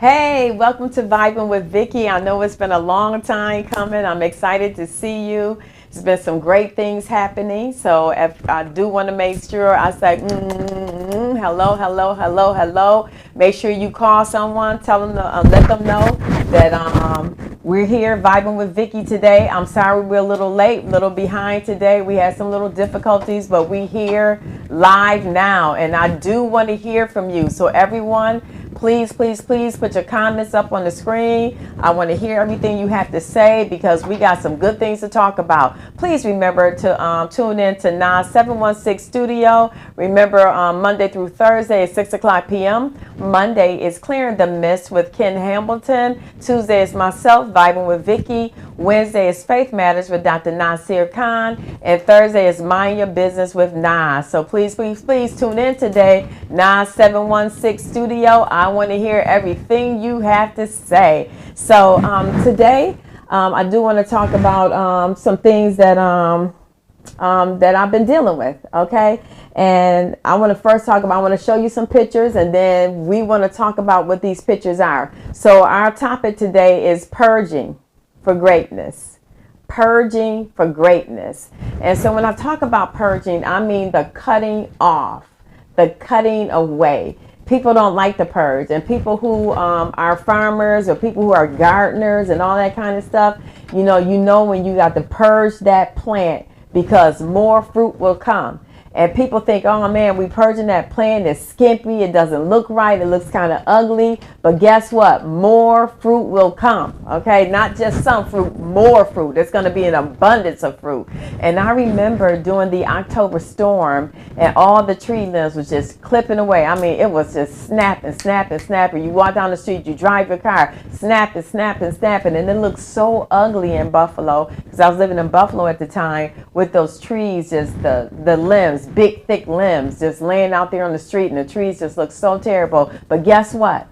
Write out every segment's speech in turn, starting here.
Hey, welcome to Vibing with Vicky. I know it's been a long time coming. I'm excited to see you. There's been some great things happening. So if I do want to make sure I say, hello, hello, hello, hello. Make sure you call someone, tell them to let them know that we're here vibing with Vicky today. I'm sorry we're a little late, a little behind today. We had some little difficulties, but we here live now, and I do want to hear from you. So everyone, please, please, please put your comments up on the screen. I want to hear everything you have to say because we got some good things to talk about. Please remember to tune in to Nas 716 Studio. Remember, Monday through Thursday at 6 o'clock p.m. Monday is Clearing the Mist with Ken Hamilton. Tuesday is myself, Vibing with Vicky. Wednesday is Faith Matters with Dr. Nasir Khan. And Thursday is Mind Your Business with Nas. So please, please, please tune in today. Nas 716 Studio. I want to hear everything you have to say. So today, I do want to talk about some things that that I've been dealing with. Okay, and I want to first talk about. I want to show you some pictures, and then we want to talk about what these pictures are. So our topic today is purging for greatness. Purging for greatness. And so when I talk about purging, I mean the cutting off, the cutting away. People don't like the purge, and people who are farmers or people who are gardeners and all that kind of stuff, you know when you got to purge that plant because more fruit will come. And people think, oh man, we purging that plant, it's skimpy, it doesn't look right, it looks kind of ugly. But guess what? More fruit will come, okay? Not just some fruit, more fruit. It's going to be an abundance of fruit. And I remember during the October storm, and all the tree limbs was just clipping away. I mean, it was just snapping, snapping, snapping. You walk down the street, you drive your car, snapping, snapping, snapping. And it looked so ugly in Buffalo, because I was living in Buffalo at the time, with those trees, just the limbs, big thick limbs just laying out there on the street, and the trees just look so terrible. But guess what?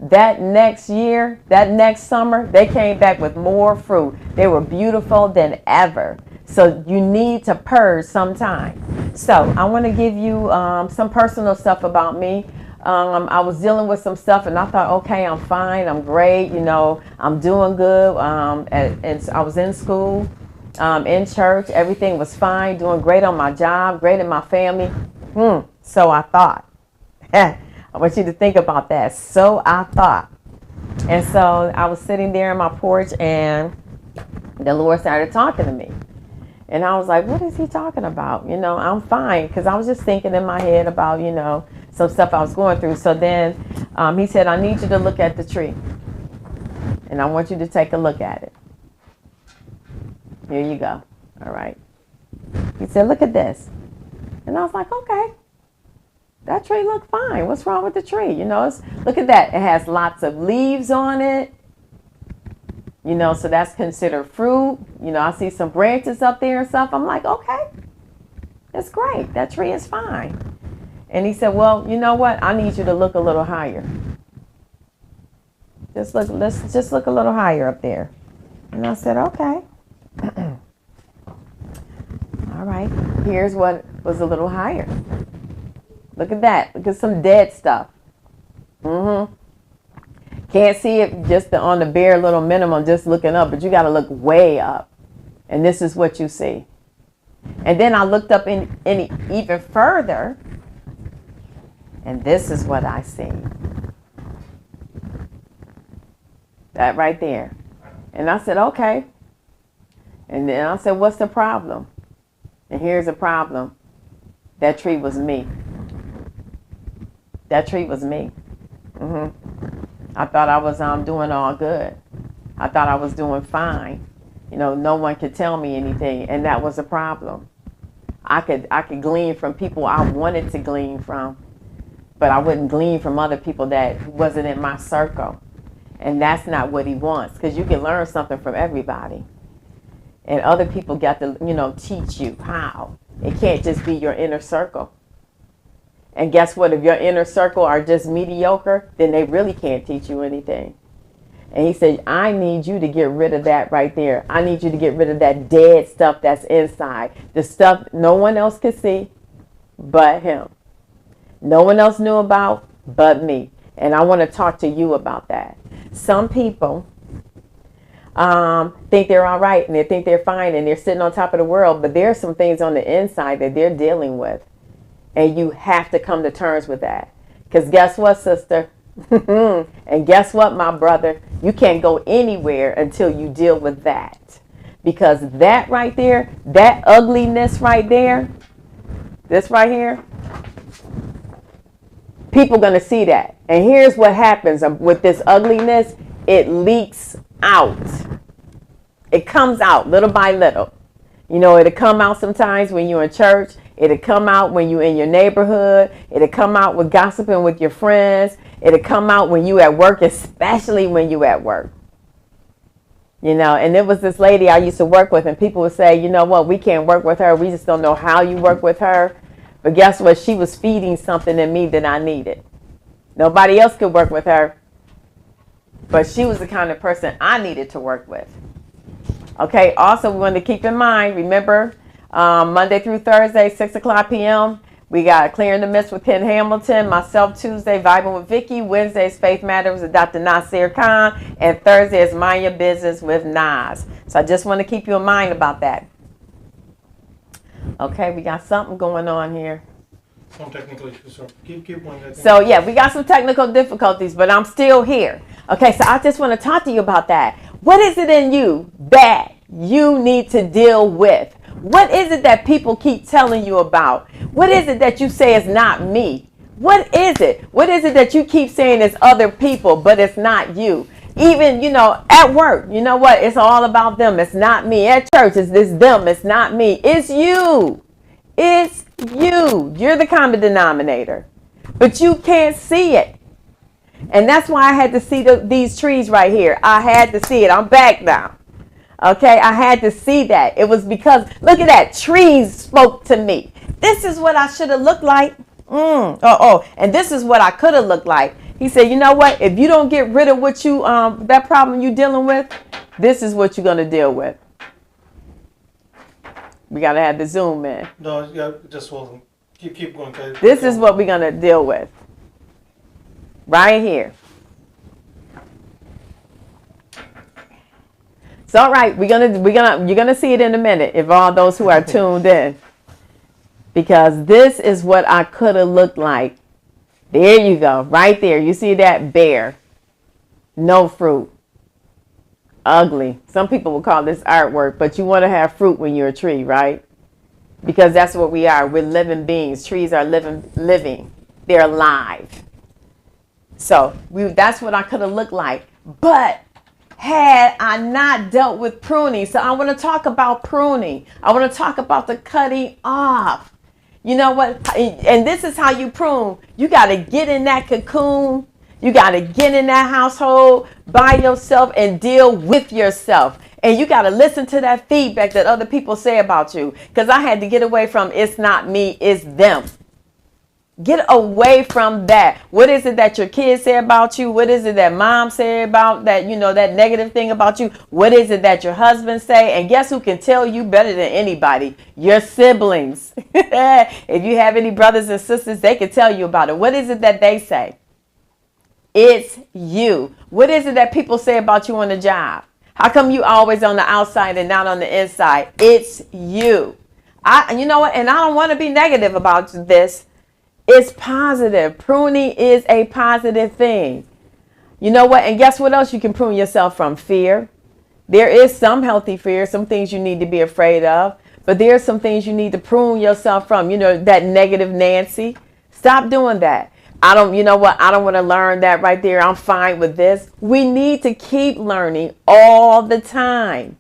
That next year, that next summer, they came back with more fruit. They were beautiful than ever. So you need to purge sometime. So I want to give you some personal stuff about me. I was dealing with some stuff, and I thought, okay, I'm fine, I'm great, I'm doing good. And I was in school. In church, everything was fine, doing great on my job, great in my family. So I thought. I want you to think about that. So I thought. And so I was sitting there on my porch, and the Lord started talking to me. And I was like, what is he talking about? I'm fine, because I was just thinking in my head about, some stuff I was going through. So then he said, I need you to look at the tree. And I want you to take a look at it. Here you go. All right. He said, look at this. And I was like, okay, that tree looked fine. What's wrong with the tree? Look at that. It has lots of leaves on it. So that's considered fruit. I see some branches up there and stuff. I'm like, okay, that's great. That tree is fine. And he said, well, you know what? I need you to look a little higher. Let's just look a little higher up there. And I said, okay. All right, here's what was a little higher. Look at that. Look at some dead stuff. Can't see it just on the bare little minimum, just looking up, but you got to look way up. And this is what you see. And then I looked up in even further, and this is what I see. That right there. And I said, okay. And then I said, what's the problem? And here's the problem. That tree was me. That tree was me. I thought I was doing all good. I thought I was doing fine. No one could tell me anything, and that was a problem. I could glean from people I wanted to glean from, but I wouldn't glean from other people that wasn't in my circle. And that's not what he wants, because you can learn something from everybody. And other people got to, teach you how. It can't just be your inner circle. And guess what? If your inner circle are just mediocre, then they really can't teach you anything. And he said, I need you to get rid of that right there. I need you to get rid of that dead stuff that's inside. The stuff no one else could see but him. No one else knew about but me. And I want to talk to you about that. Some people think they're all right and they think they're fine and they're sitting on top of the world, but there are some things on the inside that they're dealing with. And you have to come to terms with that. Because guess what, sister? And guess what, my brother? You can't go anywhere until you deal with that. Because that right there, that ugliness right there, this right here, people going to see that. And here's what happens with this ugliness. It leaks out. It comes out little by little. You know, it'll come out sometimes when you're in church. It'll come out when you're in your neighborhood. It'll come out with gossiping with your friends. It'll come out when you at work, especially when you at work. You know, and there was this lady I used to work with, and people would say, you know what, we can't work with her. We just don't know how you work with her. But guess what? She was feeding something in me that I needed. Nobody else could work with her. But she was the kind of person I needed to work with. Okay, also we want to keep in mind, remember, Monday through Thursday, 6 o'clock p.m., we got Clearing the Myths with Ken Hamilton, myself Tuesday, Vibing with Vicky, Wednesday's Faith Matters with Dr. Nasir Khan, and Thursday is Mind Your Business with Nas. So I just want to keep you in mind about that. Okay, we got something going on here. Some technical issues, so keep going. So yeah, we got some technical difficulties, but I'm still here. Okay, so I just want to talk to you about that. What is it in you that you need to deal with? What is it that people keep telling you about? What is it that you say is not me? What is it? What is it that you keep saying is other people, but it's not you? Even, you know, at work, you know what? It's all about them. It's not me. At church, it's this them. It's not me. It's you. It's you. You're the common denominator. But you can't see it. And that's why I had to see these trees right here. I had to see it. I'm back now. Okay, I had to see that. It was because, look at that. Trees spoke to me. This is what I should have looked like. And this is what I could have looked like. He said, you know what? If you don't get rid of what you, that problem you're dealing with, this is what you're going to deal with. We got to have the zoom in. No, yeah, just hold on. Keep going. This is what we're going to deal with. Right here. It's all right. You're gonna see it in a minute if all those who are tuned in. Because this is what I could have looked like. There you go. Right there. You see that? Bare. No fruit. Ugly. Some people will call this artwork, but you want to have fruit when you're a tree, right? Because that's what we are. We're living beings. Trees are living. They're alive. So that's what I could have looked like. But had I not dealt with pruning. So I want to talk about pruning. I want to talk about the cutting off. You know what? And this is how you prune. You got to get in that cocoon. You got to get in that household by yourself and deal with yourself. And you got to listen to that feedback that other people say about you. Because I had to get away from it's not me, it's them. Get away from that. What is it that your kids say about you? What is it that mom say about that, you know, that negative thing about you? What is it that your husband say? And guess who can tell you better than anybody? Your siblings. If you have any brothers and sisters, they can tell you about it. What is it that they say? It's you. What is it that people say about you on the job? How come you always on the outside and not on the inside? It's you. You know what? And I don't want to be negative about this. It's positive. Pruning is a positive thing. You know what? And guess what else you can prune yourself from? Fear. There is some healthy fear, some things you need to be afraid of, but there are some things you need to prune yourself from. You know, that negative Nancy. Stop doing that. You know what? I don't want to learn that right there. I'm fine with this. We need to keep learning all the time.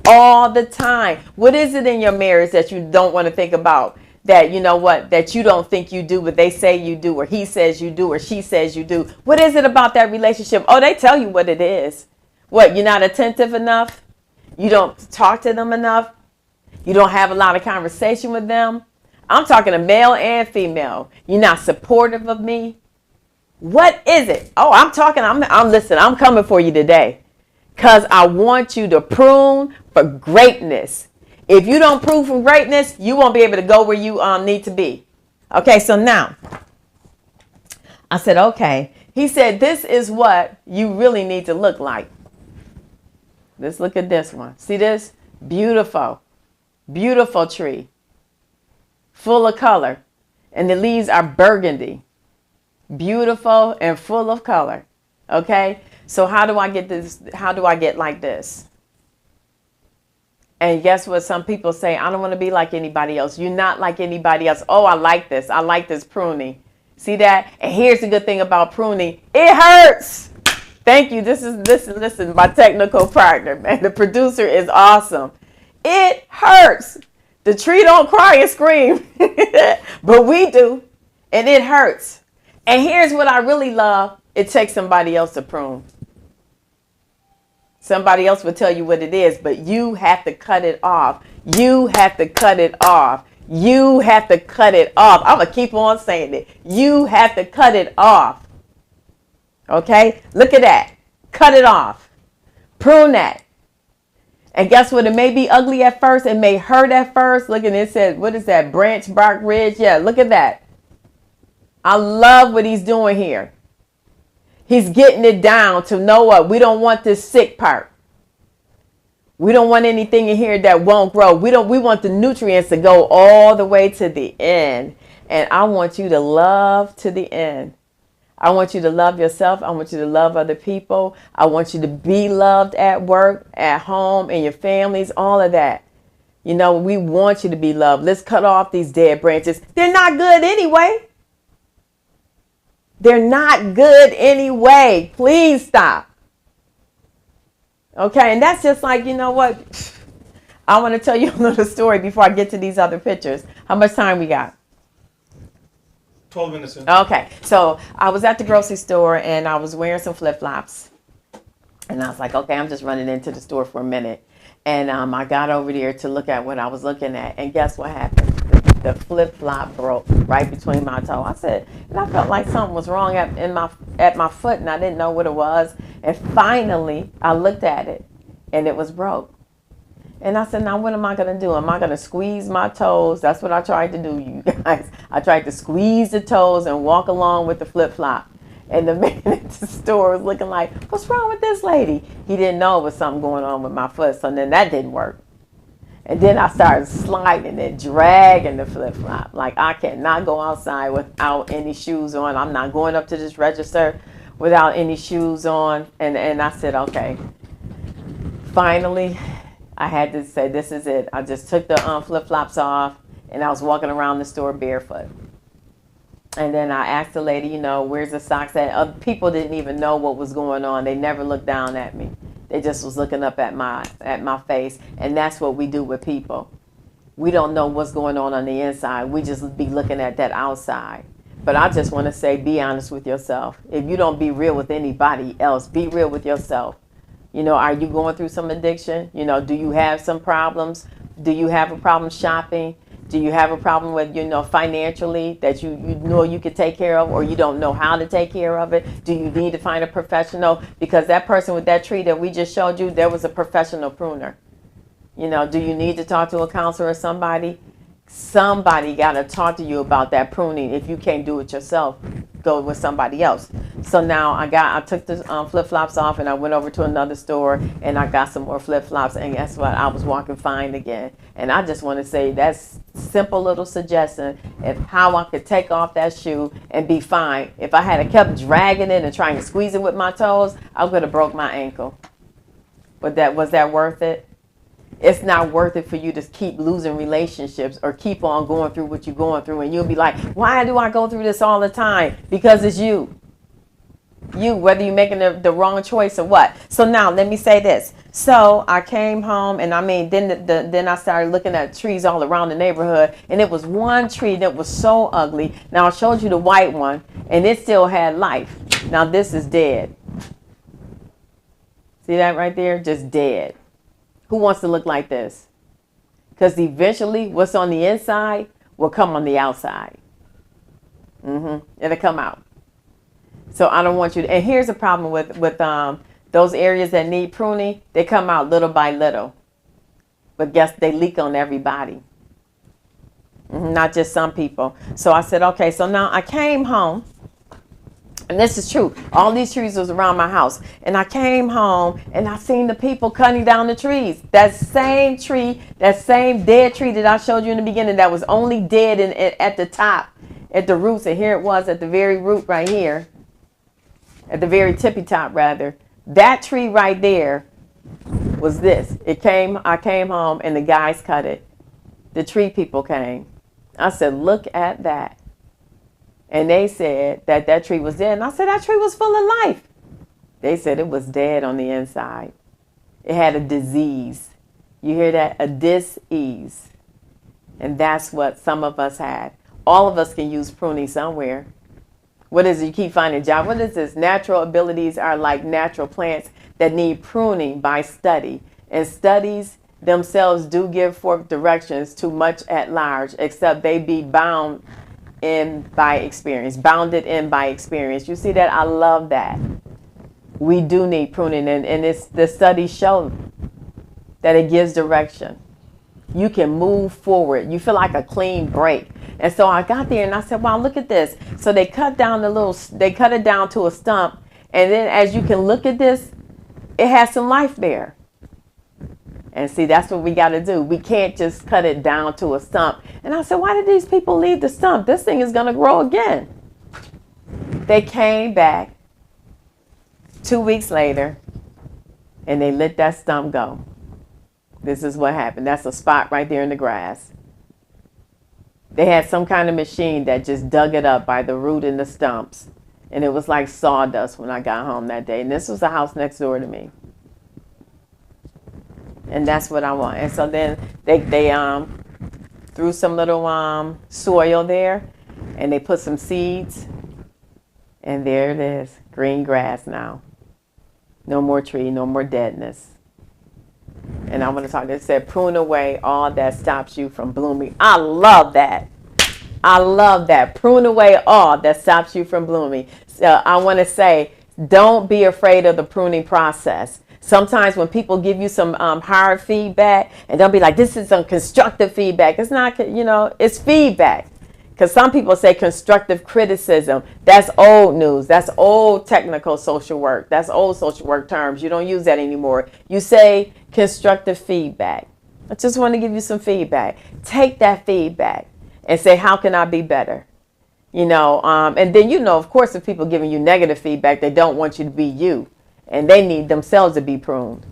All the time. What is it in your marriage that you don't want to think about? That, you know what, that you don't think you do, but they say you do, or he says you do, or she says you do. What is it about that relationship? Oh, they tell you what it is. What, you're not attentive enough? You don't talk to them enough? You don't have a lot of conversation with them? I'm talking to male and female. You're not supportive of me? What is it? Oh, I'm coming for you today. Because I want you to prune for greatness. If you don't prune from greatness, you won't be able to go where you need to be. Okay, so now I said, okay, He said, this is what you really need to look like. Let's look at this one. See this? Beautiful, beautiful tree, full of color. And the leaves are burgundy, beautiful and full of color. Okay? So how do I get this? How do I get like this? And guess what? Some people say, I don't want to be like anybody else. You're not like anybody else. Oh, I like this. I like this pruning. See that? And here's the good thing about pruning. It hurts. Thank you. Listen, my technical partner, man. The producer is awesome. It hurts. The tree don't cry and scream, but we do. And it hurts. And here's what I really love. It takes somebody else to prune. Somebody else will tell you what it is, but you have to cut it off. You have to cut it off. You have to cut it off. I'm going to keep on saying it. You have to cut it off. Okay? Look at that. Cut it off. Prune that. And guess what? It may be ugly at first. It may hurt at first. Look at it. It says, what is that? Branch, bark, ridge. Yeah, look at that. I love what he's doing here. He's getting it down to know what? We don't want this sick part. We don't want anything in here that won't grow. We want the nutrients to go all the way to the end. And I want you to love to the end. I want you to love yourself. I want you to love other people. I want you to be loved at work, at home, in your families, all of that. You know, we want you to be loved. Let's cut off these dead branches. They're not good anyway. They're not good anyway. Please stop. Okay, and that's just like, you know what? I want to tell you a little story before I get to these other pictures. How much time we got? 12 minutes in. Okay, so I was at the grocery store and I was wearing some flip-flops. And I was like, okay, I'm just running into the store for a minute. And I got over there to look at what I was looking at. And guess what happened? The flip-flop broke right between my toe. I said, and I felt like something was wrong at my foot, and I didn't know what it was. And finally, I looked at it, and it was broke. And I said, now what am I going to do? Am I going to squeeze my toes? That's what I tried to do, you guys. I tried to squeeze the toes and walk along with the flip-flop. And the man at the store was looking like, what's wrong with this lady? He didn't know it was something going on with my foot, so then that didn't work. And then I started sliding and dragging the flip-flop. Like, I cannot go outside without any shoes on. I'm not going up to this register without any shoes on. And I said, okay. Finally, I had to say, this is it. I just took the flip-flops off, and I was walking around the store barefoot. And then I asked the lady, you know, where's the socks at? Other people didn't even know what was going on. They never looked down at me. They just was looking up at my face. And that's what we do with people. We don't know what's going on the inside. We just be looking at that outside. But I just want to say, be honest with yourself. If you don't be real with anybody else, be real with yourself. You know, are you going through some addiction? You know, do you have some problems? Do you have a problem shopping? Do you have a problem with, you know, financially that you know you could take care of, or you don't know how to take care of it? Do you need to find a professional? Because that person with that tree that we just showed you, there was a professional pruner. You know, do you need to talk to a counselor or somebody? Somebody got to talk to you about that pruning. If you can't do it yourself, go with somebody else. So now I took the flip-flops off, and I went over to another store, and I got some more flip-flops, and guess what? I was walking fine again. And I just want to say that's simple little suggestion of how I could take off that shoe and be fine. If I had kept dragging it and trying to squeeze it with my toes, I would have broke my ankle. But was that worth it? It's not worth it for you to keep losing relationships or keep on going through what you're going through. And you'll be like, why do I go through this all the time? Because it's you. You, whether you're making the wrong choice or what. So now let me say this. So I came home, and I mean, then I started looking at trees all around the neighborhood, and it was one tree that was so ugly. Now I showed you the white one, and it still had life. Now this is dead. See that right there? Just dead. Who wants to look like this? Because eventually what's on the inside will come on the outside. It'll come out. So I don't want you to, and here's the problem with those areas that need pruning. They come out little by little. But guess they leak on everybody. Not just some people. So I said, okay, so now I came home. And this is true. All these trees was around my house. And I came home and I seen the people cutting down the trees. That same tree, that same dead tree that I showed you in the beginning that was only dead at the top, at the roots. And here it was at the very root right here. At the very tippy top, rather. That tree right there was this. I came home and the guys cut it. The tree people came. I said, look at that. And they said that tree was dead. And I said, that tree was full of life. They said it was dead on the inside. It had a disease. You hear that? A dis-ease. And that's what some of us had. All of us can use pruning somewhere. What is it? You keep finding job. What is this? Natural abilities are like natural plants that need pruning by study. And studies themselves do give forth directions to much at large, except they be bounded in by experience. You see that? I love that. We do need pruning, and the studies show that it gives direction. You can move forward. You feel like a clean break. And so I got there and I said, wow, look at this. So they cut it down to a stump. And then as you can look at this, it has some life there. And see, that's what we got to do. We can't just cut it down to a stump. And I said, why did these people leave the stump? This thing is going to grow again. They came back 2 weeks later and they let that stump go. This is what happened. That's a spot right there in the grass. They had some kind of machine that just dug it up by the root and the stumps. And it was like sawdust when I got home that day. And this was the house next door to me. And that's what I want. And so then they threw some little soil there. And they put some seeds. And there it is. Green grass now. No more tree, no more deadness. And I want to talk, it said, prune away all that stops you from blooming. I love that. I love that. Prune away all that stops you from blooming. So I want to say, don't be afraid of the pruning process. Sometimes when people give you some hard feedback, and they'll be like, this is some constructive feedback. It's not, it's feedback. Because some people say constructive criticism. That's old news. That's old technical social work. That's old social work terms. You don't use that anymore. You say constructive feedback. I just want to give you some feedback. Take that feedback and say, how can I be better? And then, of course, if people giving you negative feedback, they don't want you to be you. And they need themselves to be pruned.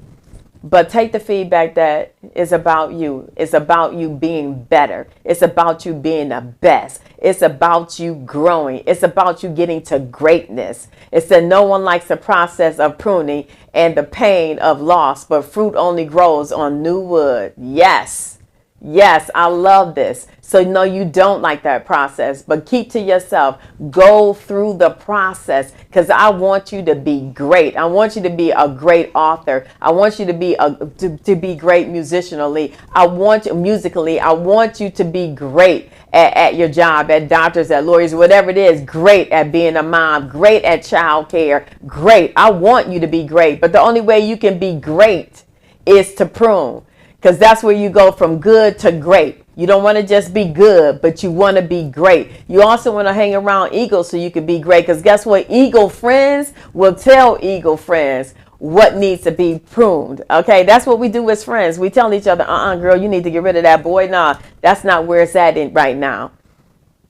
But take the feedback that is about you. It's about you being better. It's about you being the best. It's about you growing. It's about you getting to greatness. It said no one likes the process of pruning and the pain of loss, but fruit only grows on new wood. Yes. Yes, I love this. So no, you don't like that process, but keep to yourself. Go through the process because I want you to be great. I want you to be a great author. I want you to be to be great musically. I want you to be great at your job, at doctors, at lawyers, whatever it is. Great at being a mom. Great at childcare. Great. I want you to be great. But the only way you can be great is to prune. Because that's where you go from good to great. You don't want to just be good, but you want to be great. You also want to hang around eagles so you can be great. Because guess what? Eagle friends will tell eagle friends what needs to be pruned. Okay, that's what we do as friends. We tell each other, girl, you need to get rid of that boy. Nah, that's not where it's at right now.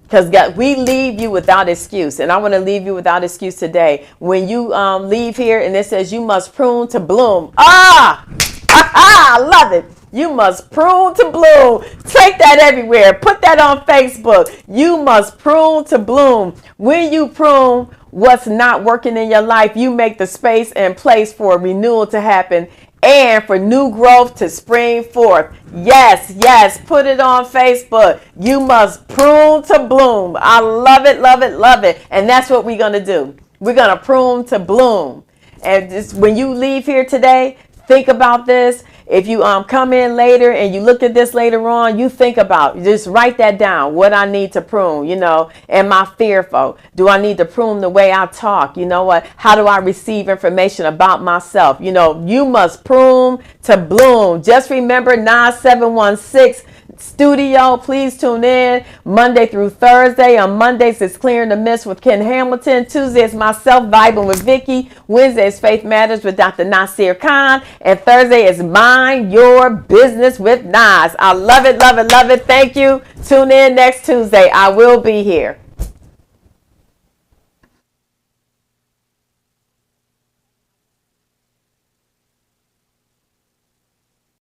Because we leave you without excuse. And I want to leave you without excuse today. When you leave here and it says you must prune to bloom. I love it. You must prune to bloom. Take that everywhere. Put that on Facebook. You must prune to bloom. When you prune what's not working in your life, you make the space and place for renewal to happen and for new growth to spring forth. Yes, yes. Put it on Facebook. You must prune to bloom. I love it, love it, love it. And that's what we're going to do. We're going to prune to bloom. And just when you leave here today, think about this. If you come in later and you look at this later on, you think about, just write that down, what I need to prune, am I fearful? Do I need to prune the way I talk? You know what? How do I receive information about myself? You must prune to bloom. Just remember 9716 studio. Please tune in Monday through Thursday. On Mondays, it's Clearing the Mist with Ken Hamilton. Tuesday is myself vibing with Vicky. Wednesday is Faith Matters with Dr. Nasir Khan. And Thursday is Mind Your Business with Nas. I love it, love it, love it. Thank you. Tune in next Tuesday. I will be here.